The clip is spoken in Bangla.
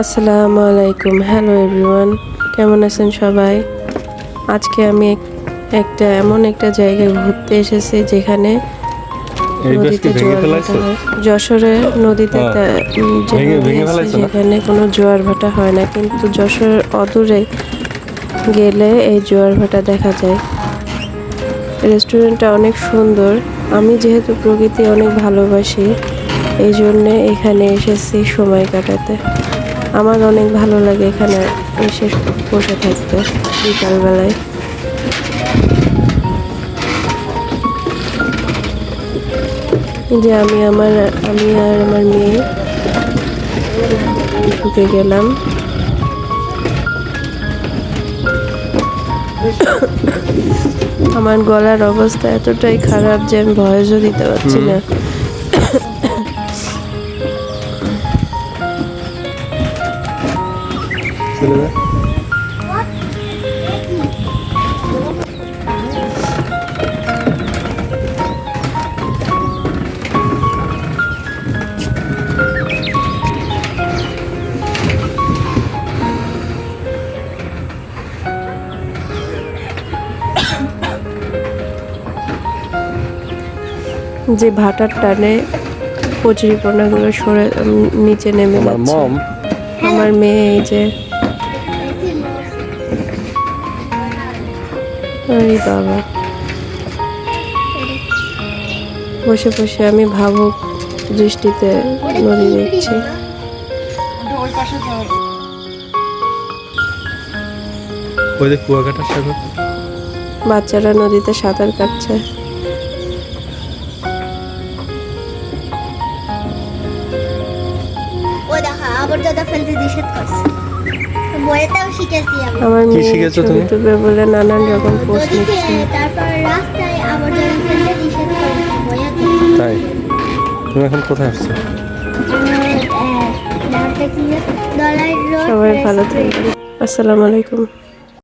আসসালামু আলাইকুম। হ্যালো এভরিওয়ান, কেমন আছেন সবাই? আজকে আমি এমন একটা জায়গায় ঘুরতে এসেছি যেখানে নদীতে জোয়ার ভাটা হয়। যশোরে নদীতে যে নদী আছে সেখানে কোনো জোয়ার ভাটা হয় না, কিন্তু যশোর অদূরে গেলে এই জোয়ার ভাটা দেখা যায়। রেস্টুরেন্টটা অনেক সুন্দর। আমি যেহেতু প্রকৃতি অনেক ভালোবাসি, এই জন্যে এখানে এসেছি সময় কাটাতে। আমার অনেক ভালো লাগে এখানে এসে বসে থাকতে বিকালবেলায়। যে আমি আর আমার মেয়ে ঢুকে গেলাম। আমার গলার অবস্থা এতটাই খারাপ যে আমি ভয়েসও দিতে পারছি না। যে ভাটার টানে কচুরিপানাগুলো সরে নিচে নেমে যাচ্ছে। আমার মেয়ে এই যে, আরে বাবা, বসে বসে আমি ভাবুক দৃষ্টিতে নদী দেখছি। বাচ্চারা নদীতে সাঁতার কাটছে। আমার মেয়ে ছবি তুলবে বলে নানান রকম পোস্ট নিচ্ছে। তাই তুমি এখন কোথায় আসছো? সবাই ভালো থাকবেন। আসসালামু আলাইকুম।